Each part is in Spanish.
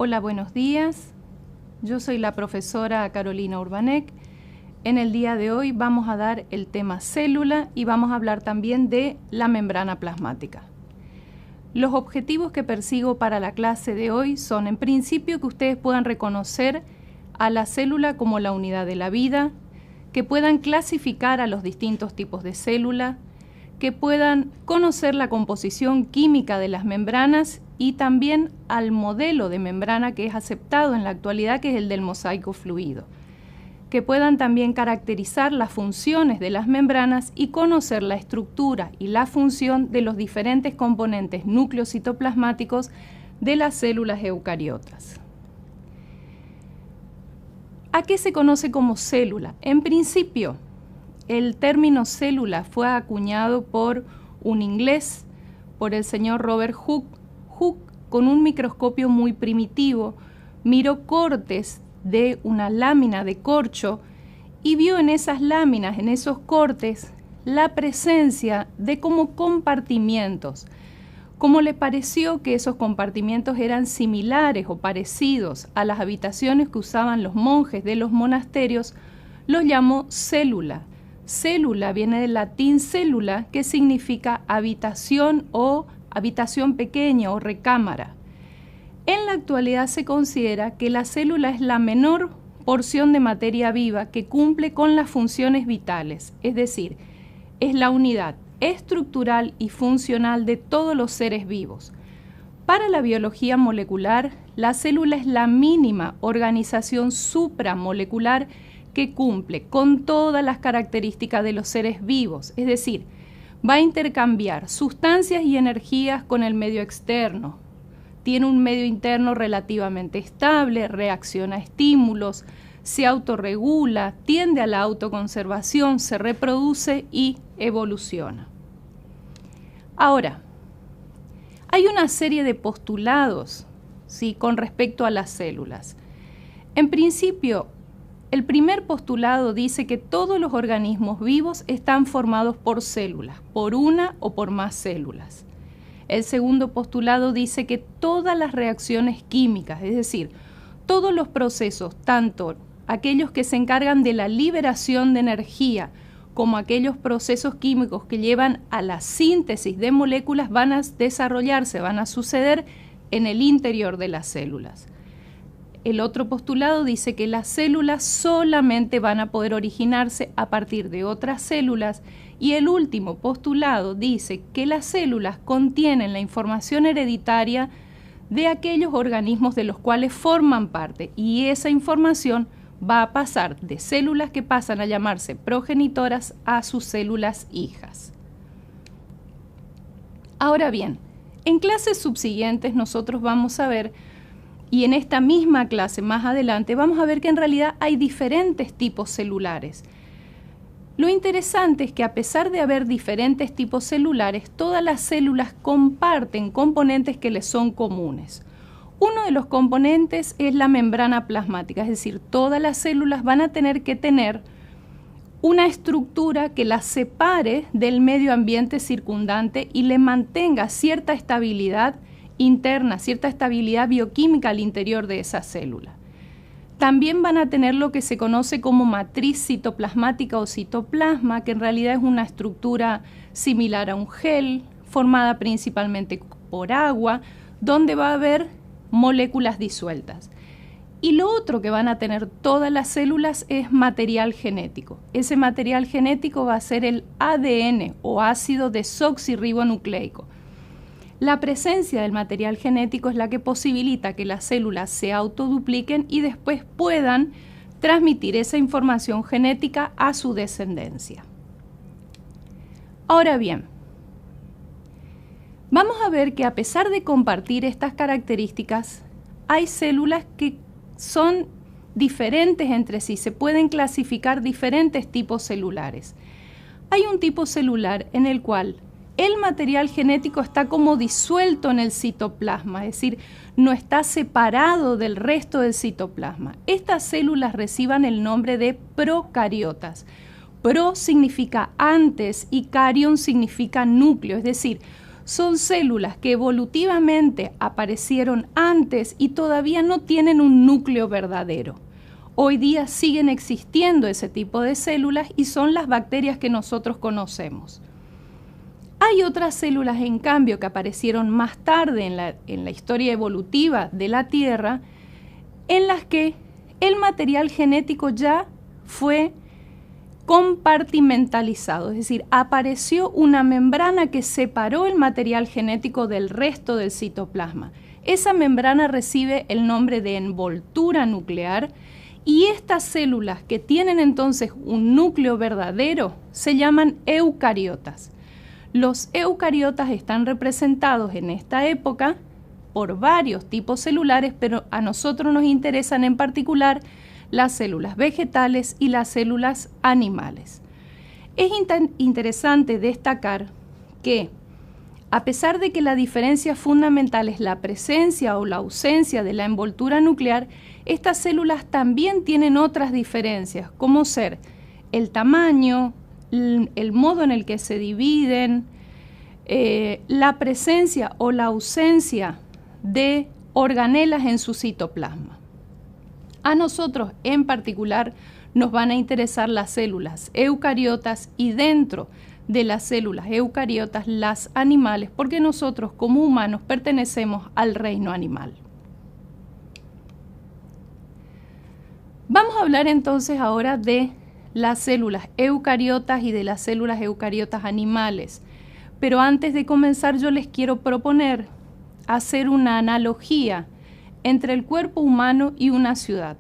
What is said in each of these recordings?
Hola, buenos días. Yo soy la profesora Carolina Urbanek. En el día de hoy vamos a dar el tema célula y vamos a hablar también de la membrana plasmática. Los objetivos que persigo para la clase de hoy son, en principio, que ustedes puedan reconocer a la célula como la unidad de la vida, que puedan clasificar a los distintos tipos de célula, que puedan conocer la composición química de las membranas y también al modelo de membrana que es aceptado en la actualidad, que es el del mosaico fluido. Que puedan también caracterizar las funciones de las membranas y conocer la estructura y la función de los diferentes componentes nucleocitoplasmáticos de las células eucariotas. ¿A qué se conoce como célula? En principio, el término célula fue acuñado por un inglés, por el señor Robert Hooke. Hooke, con un microscopio muy primitivo, miró cortes de una lámina de corcho y vio en esas láminas, en esos cortes, la presencia de como compartimientos. Como le pareció que esos compartimientos eran similares o parecidos a las habitaciones que usaban los monjes de los monasterios, los llamó célula. Célula viene del latín célula, que significa habitación o habitación pequeña o recámara. En la actualidad se considera que la célula es la menor porción de materia viva que cumple con las funciones vitales, es decir, es la unidad estructural y funcional de todos los seres vivos. Para la biología molecular, la célula es la mínima organización supramolecular que cumple con todas las características de los seres vivos, es decir, va a intercambiar sustancias y energías con el medio externo. Tiene un medio interno relativamente estable, reacciona a estímulos, se autorregula, tiende a la autoconservación, se reproduce y evoluciona. Ahora, hay una serie de postulados, ¿sí?, con respecto a las células. En principio, el primer postulado dice que todos los organismos vivos están formados por células, por una o por más células. El segundo postulado dice que todas las reacciones químicas, es decir, todos los procesos, tanto aquellos que se encargan de la liberación de energía como aquellos procesos químicos que llevan a la síntesis de moléculas, van a desarrollarse, van a suceder en el interior de las células. El otro postulado dice que las células solamente van a poder originarse a partir de otras células, y el último postulado dice que las células contienen la información hereditaria de aquellos organismos de los cuales forman parte, y esa información va a pasar de células que pasan a llamarse progenitoras a sus células hijas. Ahora bien, en clases subsiguientes nosotros vamos a ver, y en esta misma clase más adelante, vamos a ver que en realidad hay diferentes tipos celulares. Lo interesante es que a pesar de haber diferentes tipos celulares, todas las células comparten componentes que les son comunes. Uno de los componentes es la membrana plasmática, es decir, todas las células van a tener que tener una estructura que las separe del medio ambiente circundante y le mantenga cierta estabilidad interna, cierta estabilidad bioquímica al interior de esa célula. También van a tener lo que se conoce como matriz citoplasmática o citoplasma, que en realidad es una estructura similar a un gel, formada principalmente por agua, donde va a haber moléculas disueltas. Y lo otro que van a tener todas las células es material genético. Ese material genético va a ser el ADN o ácido desoxirribonucleico. La presencia del material genético es la que posibilita que las células se autodupliquen y después puedan transmitir esa información genética a su descendencia. Ahora bien, vamos a ver que a pesar de compartir estas características, hay células que son diferentes entre sí, se pueden clasificar diferentes tipos celulares. Hay un tipo celular en el cual el material genético está como disuelto en el citoplasma, es decir, no está separado del resto del citoplasma. Estas células reciben el nombre de procariotas. Pro significa antes y carion significa núcleo, es decir, son células que evolutivamente aparecieron antes y todavía no tienen un núcleo verdadero. Hoy día siguen existiendo ese tipo de células y son las bacterias que nosotros conocemos. Hay otras células, en cambio, que aparecieron más tarde en la historia evolutiva de la Tierra, en las que el material genético ya fue compartimentalizado, es decir, apareció una membrana que separó el material genético del resto del citoplasma. Esa membrana recibe el nombre de envoltura nuclear y estas células que tienen entonces un núcleo verdadero se llaman eucariotas. Los eucariotas están representados en esta época por varios tipos celulares, pero a nosotros nos interesan en particular las células vegetales y las células animales. Es interesante destacar que, a pesar de que la diferencia fundamental es la presencia o la ausencia de la envoltura nuclear, estas células también tienen otras diferencias, como ser el tamaño, el modo en el que se dividen, la presencia o la ausencia de organelas en su citoplasma. A nosotros en particular nos van a interesar las células eucariotas y dentro de las células eucariotas las animales, porque nosotros como humanos pertenecemos al reino animal. Vamos a hablar entonces ahora de las células eucariotas y de las células eucariotas animales. Pero antes de comenzar yo les quiero proponer hacer una analogía entre el cuerpo humano y una ciudad.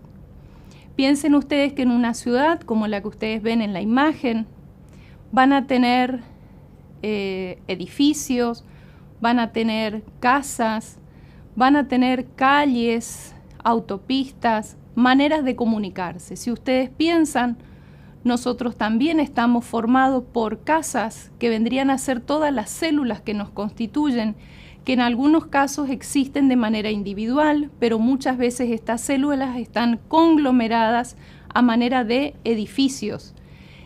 Piensen ustedes que en una ciudad como la que ustedes ven en la imagen van a tener edificios, van a tener casas, van a tener calles, autopistas, maneras de comunicarse. Si ustedes piensan, nosotros también estamos formados por casas que vendrían a ser todas las células que nos constituyen, que en algunos casos existen de manera individual, pero muchas veces estas células están conglomeradas a manera de edificios.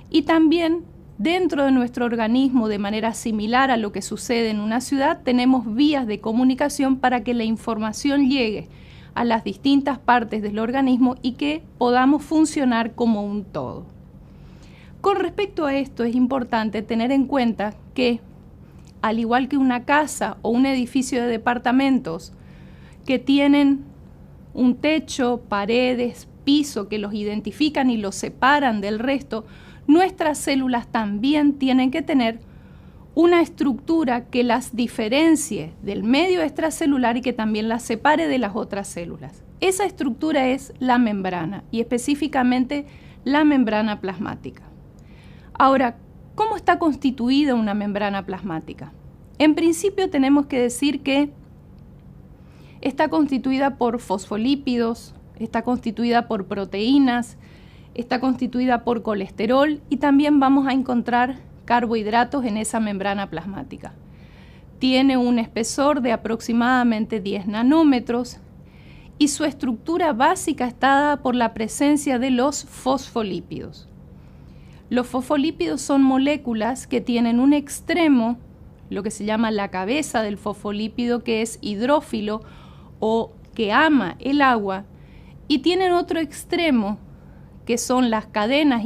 Y también dentro de nuestro organismo, de manera similar a lo que sucede en una ciudad, tenemos vías de comunicación para que la información llegue a las distintas partes del organismo y que podamos funcionar como un todo. Con respecto a esto, es importante tener en cuenta que, al igual que una casa o un edificio de departamentos que tienen un techo, paredes, piso que los identifican y los separan del resto, nuestras células también tienen que tener una estructura que las diferencie del medio extracelular y que también las separe de las otras células. Esa estructura es la membrana y específicamente la membrana plasmática. Ahora, ¿cómo está constituida una membrana plasmática? En principio tenemos que decir que está constituida por fosfolípidos, está constituida por proteínas, está constituida por colesterol y también vamos a encontrar carbohidratos en esa membrana plasmática. Tiene un espesor de aproximadamente 10 nanómetros y su estructura básica está dada por la presencia de los fosfolípidos. Los fosfolípidos son moléculas que tienen un extremo, lo que se llama la cabeza del fosfolípido, que es hidrófilo o que ama el agua, y tienen otro extremo, que son las cadenas hidrofílicas